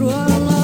Ruang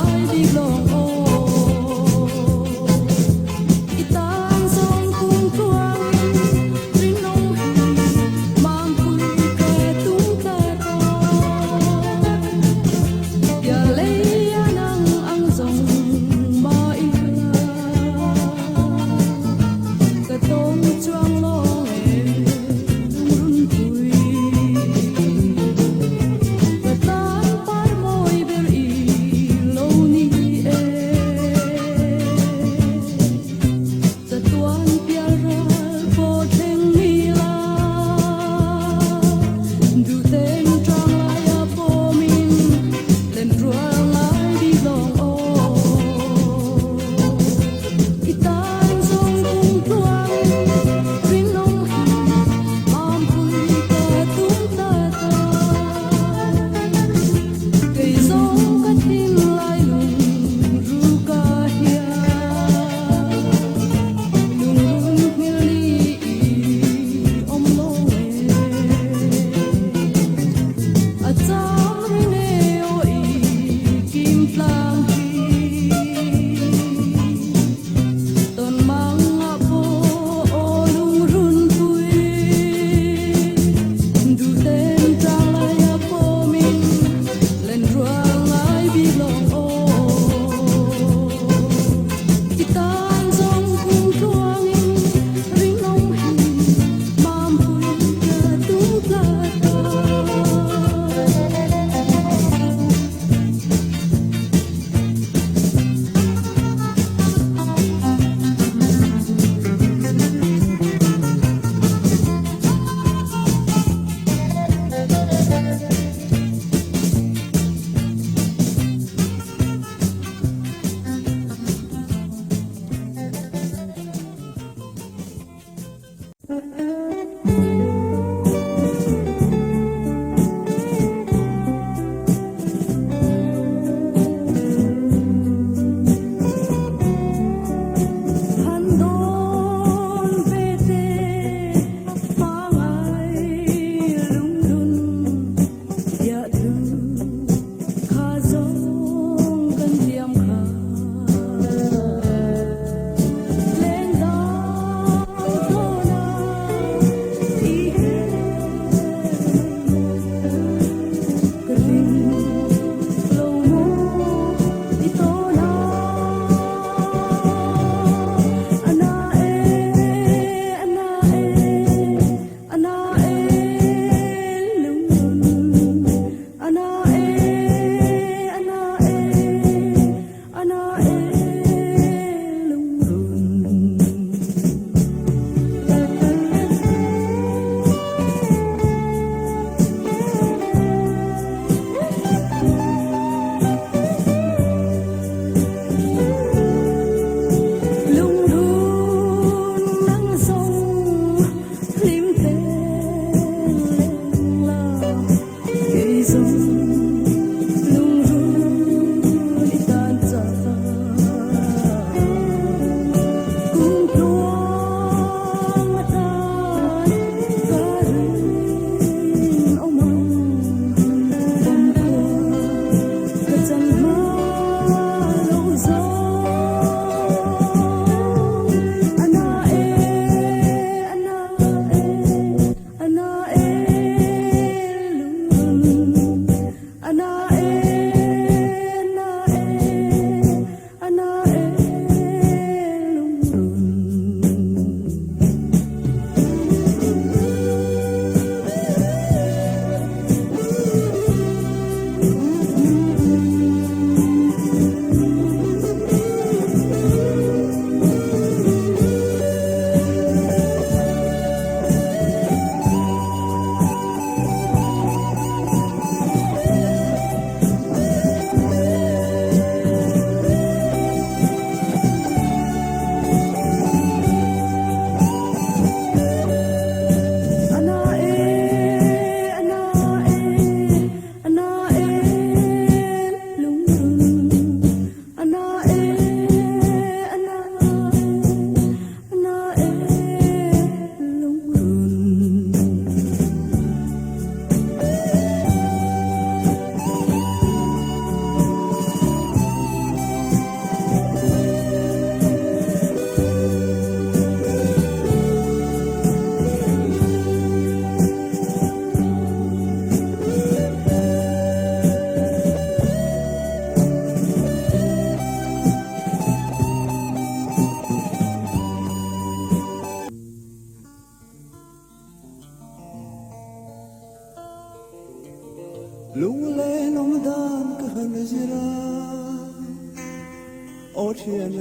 ô thiên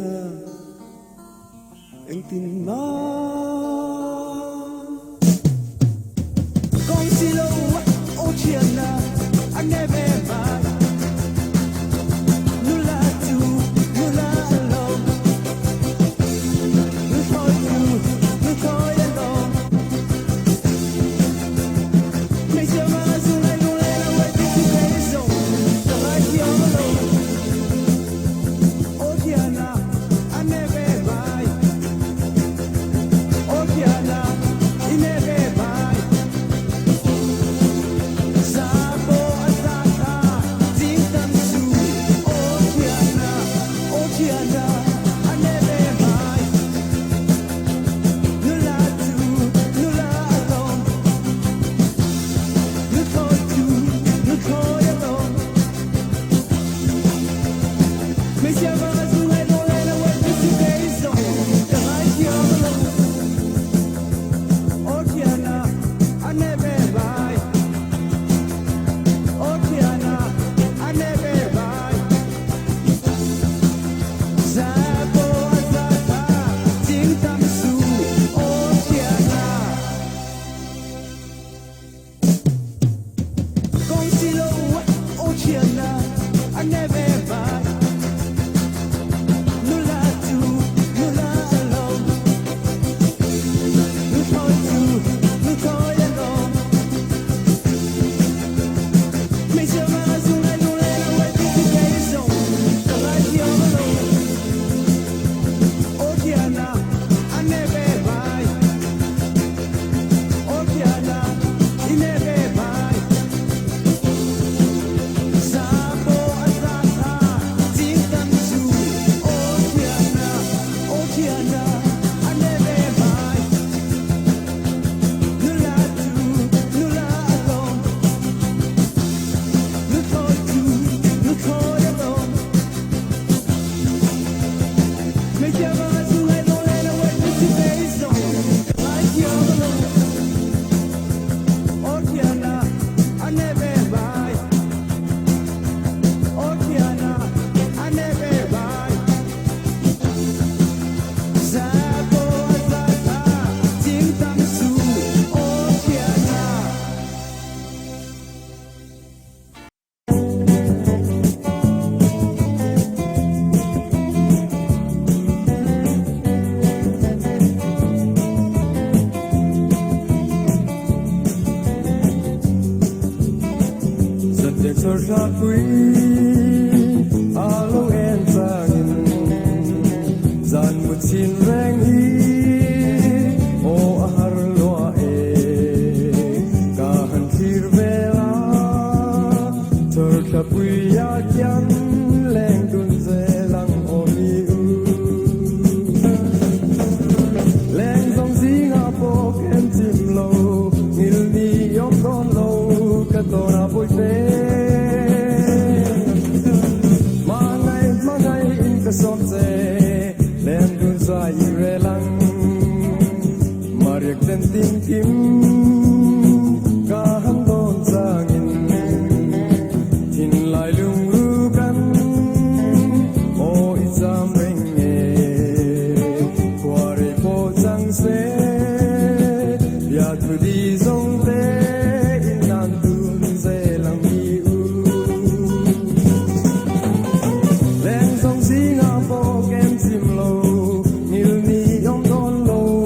anh tin nó con xì lâu ô thiên anh nghe về mà nu la tu nu la alone nu thôi tu nu thôi alone mấy giờ mà dù lại luôn lên là vậy thì cái sống chẳng ai hiểu alone ô thiên anh nghe về vai ô thiên anh nghe về vai ra quý alo em sang dàn một xin reng hi o har lo e ka han thir vela thor ka quý ya kyan leng dun ze lang o mi u leng dong zi nga po ken tim lo ngil ni yom don lo ka to na boi te Somse len dun sa irelang mariak den ting kim ka han don sangin tin lai lung ru kan o isam ring e kware po chang se ya tu di zong te in nan dun se lang mi u len song si Hãy subscribe cho kênh Ghiền Mì Gõ để không bỏ lỡ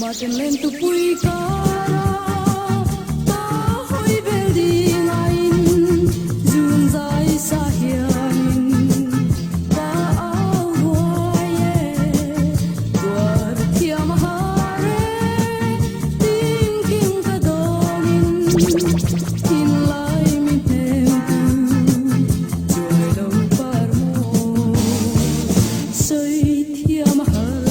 Maten lên tu pui kara ta hoi bel di ngain jun zai sa hianin ta au huaye tuar thiam hare tin king ka domin tin lai mi tem tu joy đâu par mo soi thiam hare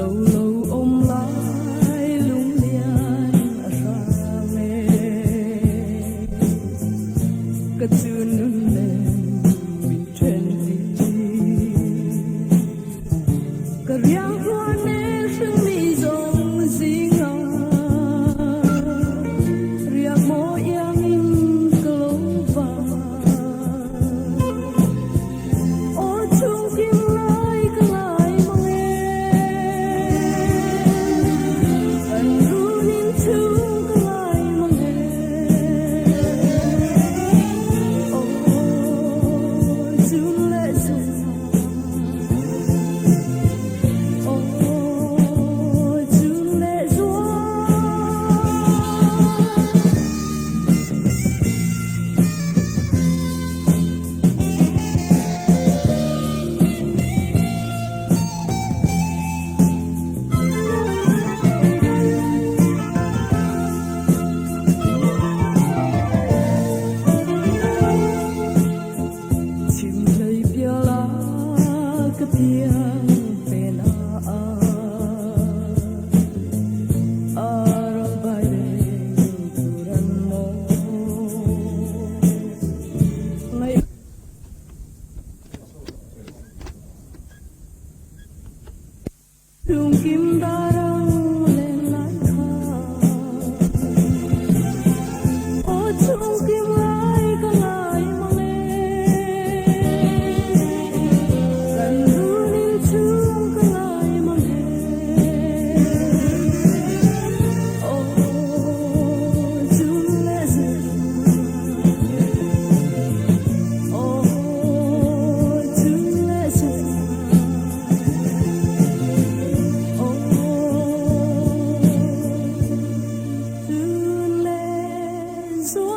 lâu lâu ôm lại lung lian ra mê cất chứa nun lên mình trên đi cất riang hoa nên sương mi rong gì ngờ riang mô yang in câu vàng ô chung kim lại cái lại mong em anh ru nhìn chung cái lại mong em ô chung lệ dung ô chung lệ dung chim lấy bia lá cái bia về na arang bay đến turan mo ngày đường kim darang lên lại khá ô chung kim lại cái lại mong em gần ru nhìn chung cái lại mong em ô chung lệ dung ô chung lệ dung ô chung lệ dung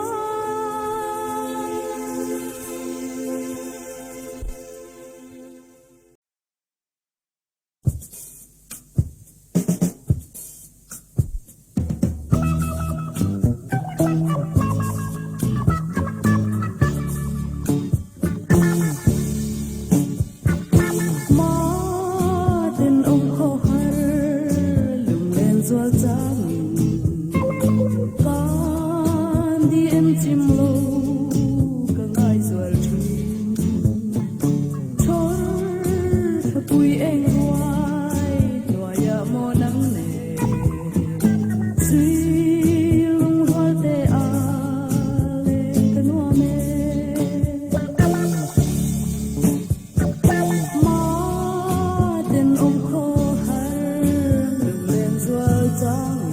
má tên ông khó har lùng lên doa trắng can đi em chim lâu cả ngày doa chim chor thật vui em hoài doa ya mo nắng nề suy lung hoa tê a lê cái noa mê má tên ông khó har lùng lên doa trắng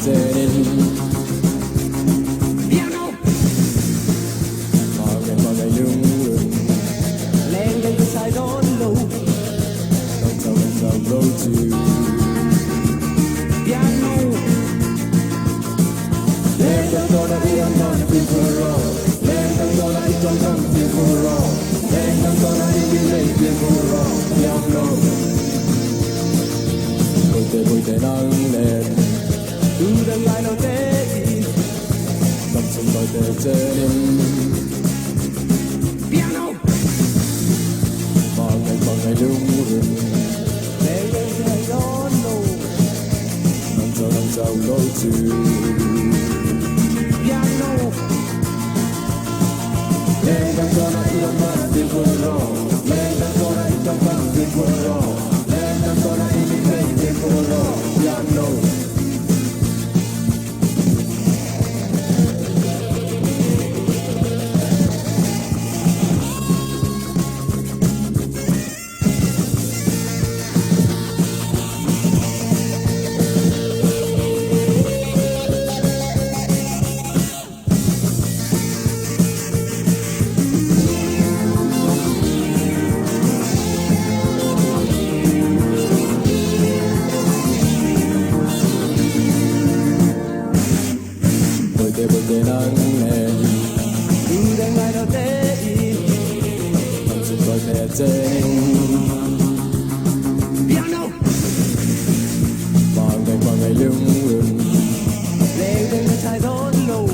Zenin piano Magai lung lung lên lên cái sài đón lâu Long sao roll to piano Lên đang gonna be on one people roll Lên đang gonna be on one people roll Lên đang gonna be make people roll Piano Bụi tê nắng lên từ đằng lại đâu thế Tâm sông bụi tê Zenin piano Magai lung lung lên lên cái sài đón lâu Long sao roll to piano Lên đang gonna be on one people roll Lên đang gonna be on one people roll Lên đang gonna be make people roll Piano Bụi tê nắng lên từ đằng lại đâu thế Tâm sông bụi tê Zenin piano Magai lung lung lên lên cái sài đón lâu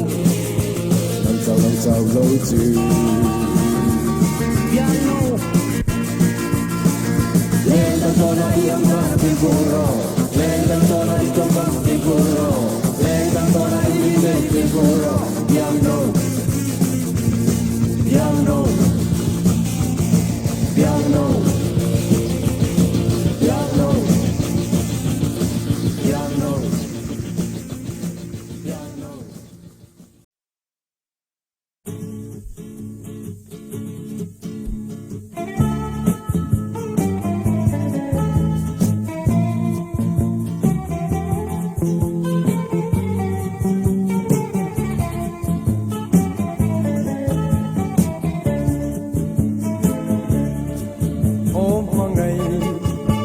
Long sao roll to piano Lên đang gonna be on one people roll Lên đang gonna be on one people roll Lên đang gonna be make people roll Piano Piano Piano Piano Piano Piano ôm hoa ngày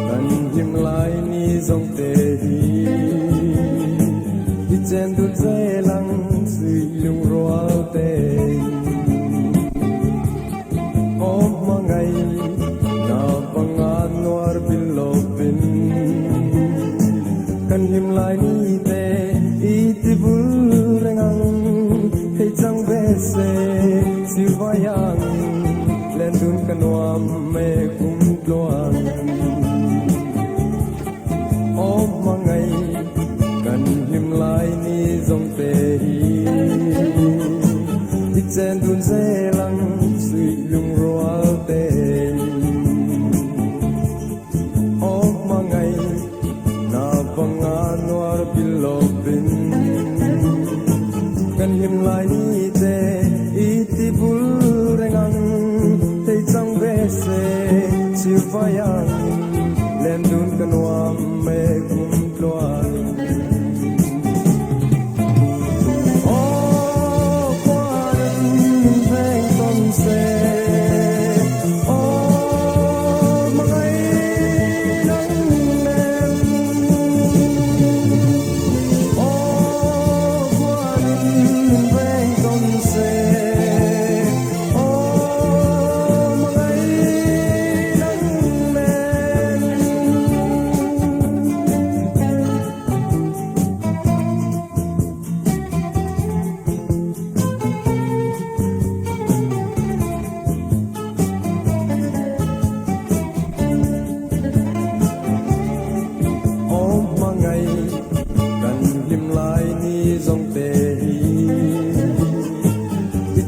cần hiểm lại ni dòng tê hi đi trên đun dây lăng suy lung roa tê ôm hoa ngày na pangan noar bilopin cần hiểm lại ni tê itibul rengang hey chang bese silvayang lên đun kanuam mê cung loan ôm mang ngày cần hiểm lại ni dòng tê hi đi trên đun dê lăng suy lung roa tê ôm mang ngày na panganuar pilopin cần hiểm lại ni tê itibul rengang Tay trăng về xe chiều vayang lên đun kanuam mê cung loan ô quan vang con xe ô mãi nắng em ô quan vang con xe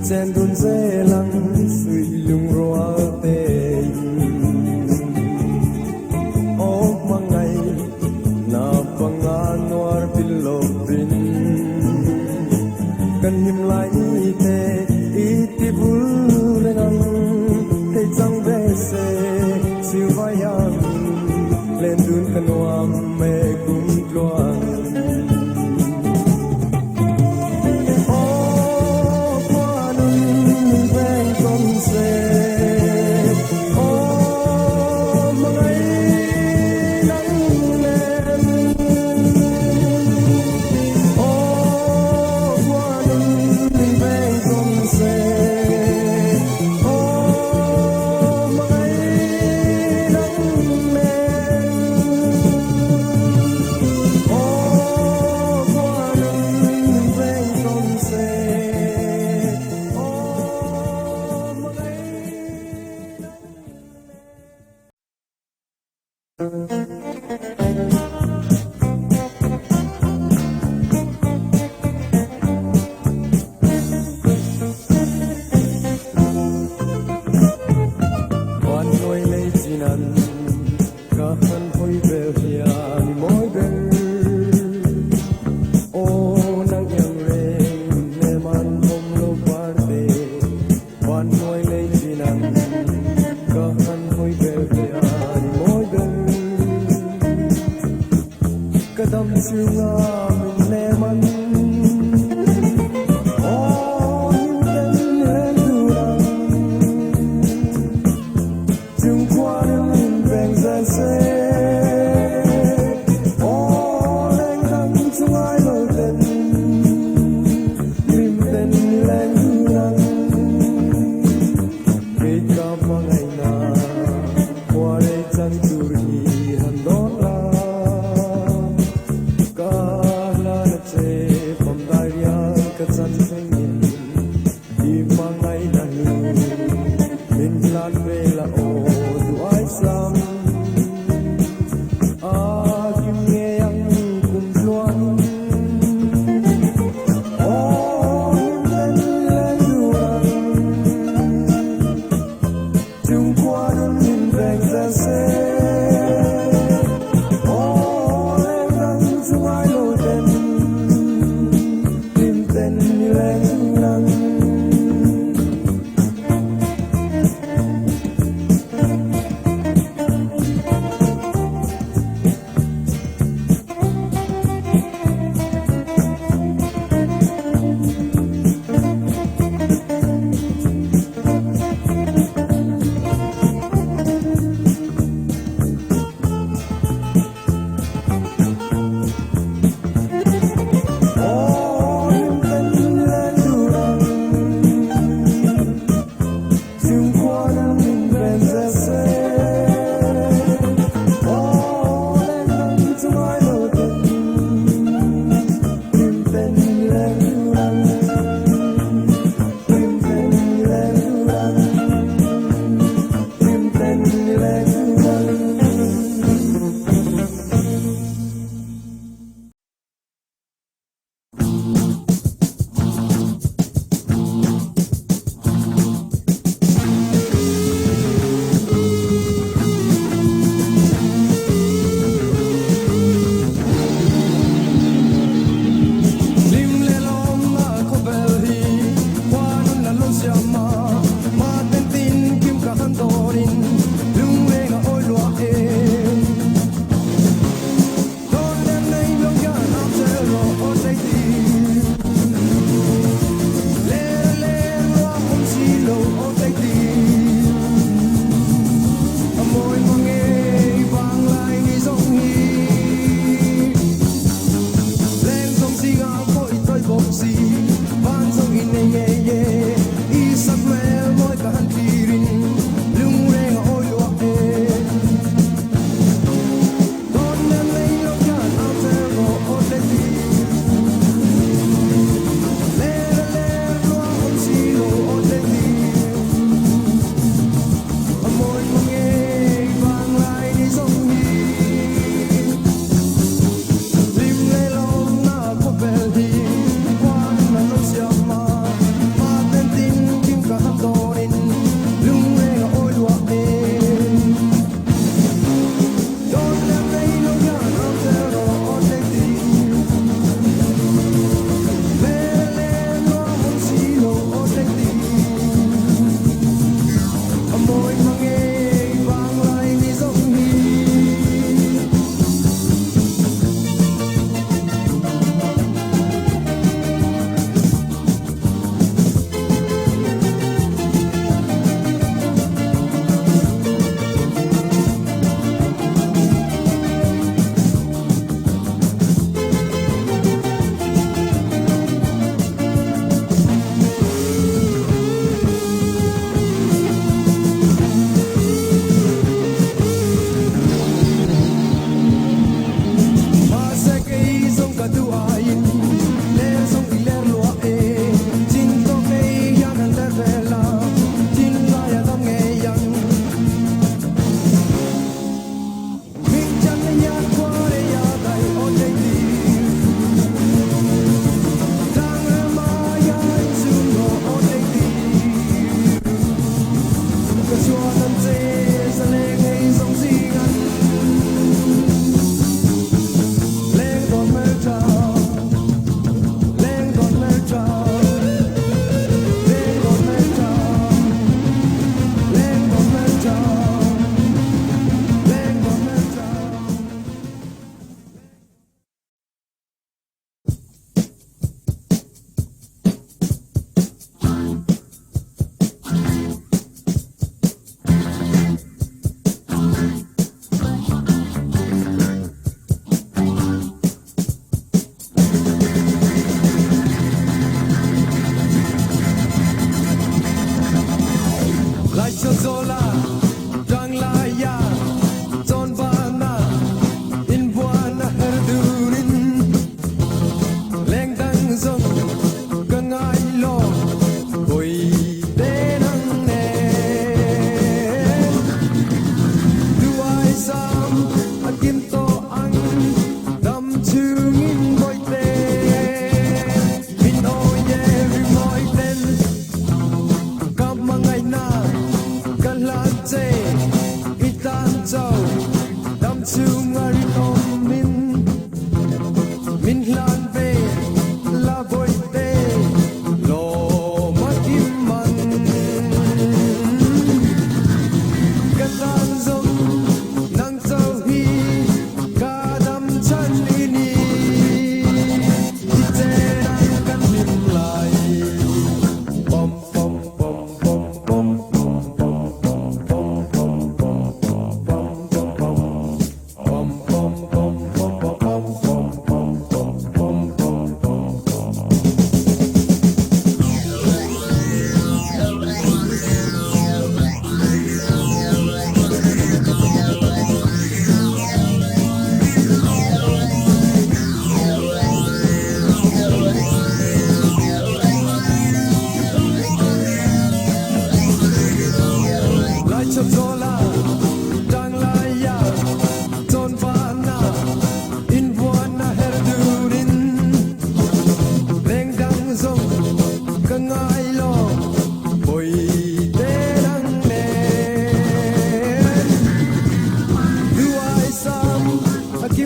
trên đun dê lăng suy lung roa tê ô mang ngày na panganuar pilopin cần hiểm lại tê itibul rengang hey chang bese silvayang lên đun kanuam mê cung loan Quan nuôi lấy chi năn cả hân hối về hiền mối bên ô nắng yang reng ne man hom lo parte quan nuôi lấy chi năn cả hân hối về hiền mối bên cả đam chiu nga mình ne man Say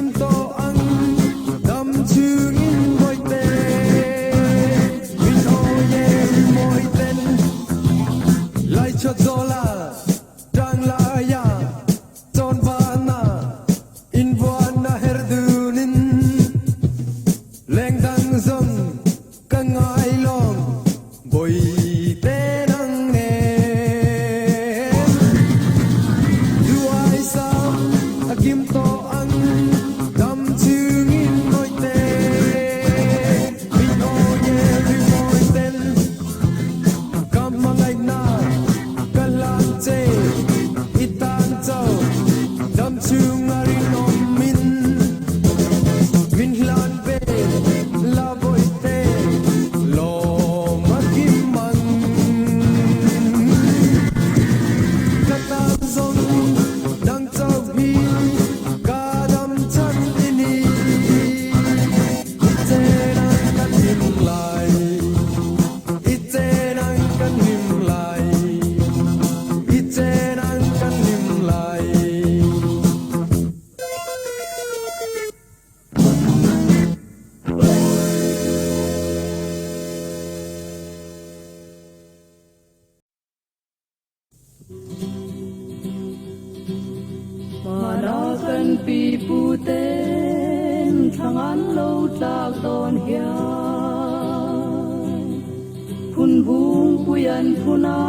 kim to ang dam chư in voi te min o ye moi ten lai cho zola dang la ya ton vana in vana herdunin leng dang zong kangai long boy te nang ne du ai sam akim to ang dam ching in noi te min o ye ri moi ten kam mangai na kalan che itan chau dam chung ari nom min min hlan ve la boy te lo ma kim man katam zong dang chau hi ka dam chan ini ite nang kan him lai ite nang kan him lai ite nang kan him lai Manakan piputen Tangan lo tak ton hiyan Pun bung puyan puna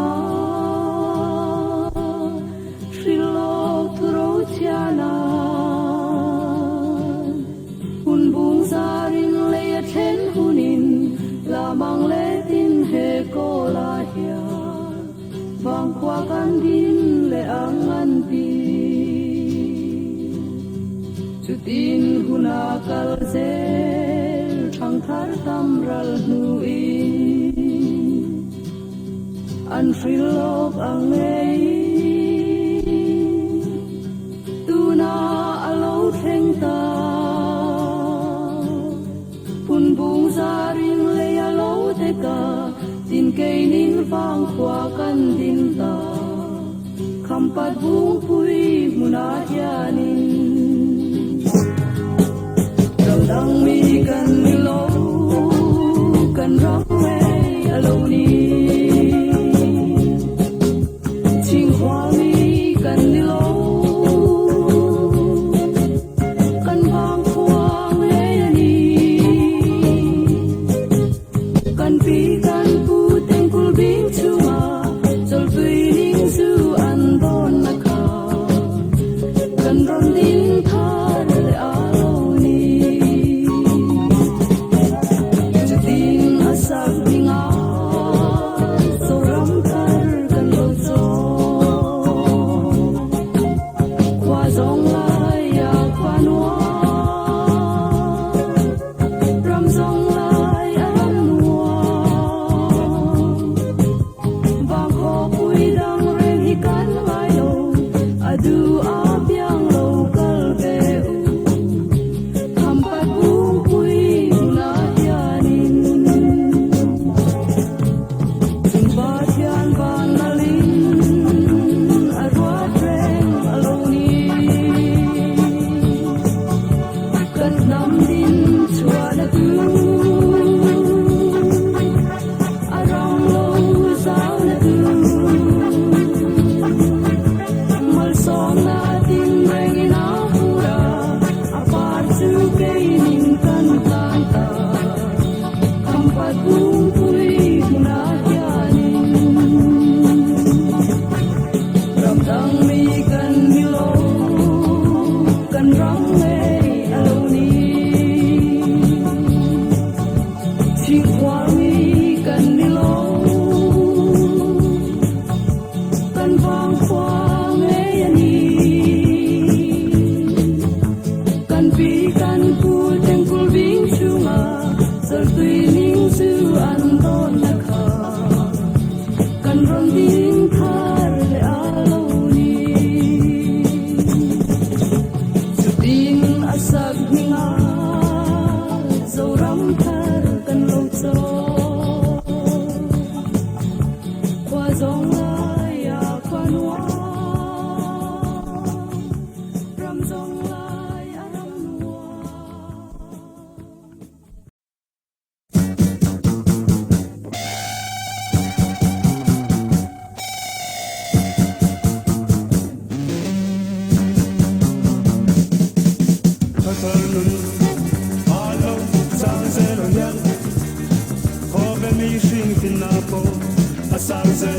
Shilok turo tiana Pun bung saring leya ten hunin Lamang letin he ko lahia Bang kwakan din le angan pi Chutin huna kal zel Thang thar tam ral hui An frilok ang ei Tuna alo theng ta Pun bung zarin le alo te ka Tin kei nin vang kwa kan din ta Kampat bung pui muna yanin Dang mi kan lo kan rong me alo ni Ching hua mi kan lo kan vang khoang me ni kan pi kan pu teng kul bing chuma chol tui ning su an don na ka kan ron din thar le alo ni Kan pi kan pu Katalun, Alo, Sanzelo, Yan, Kove mi shing tinapo, Asanze,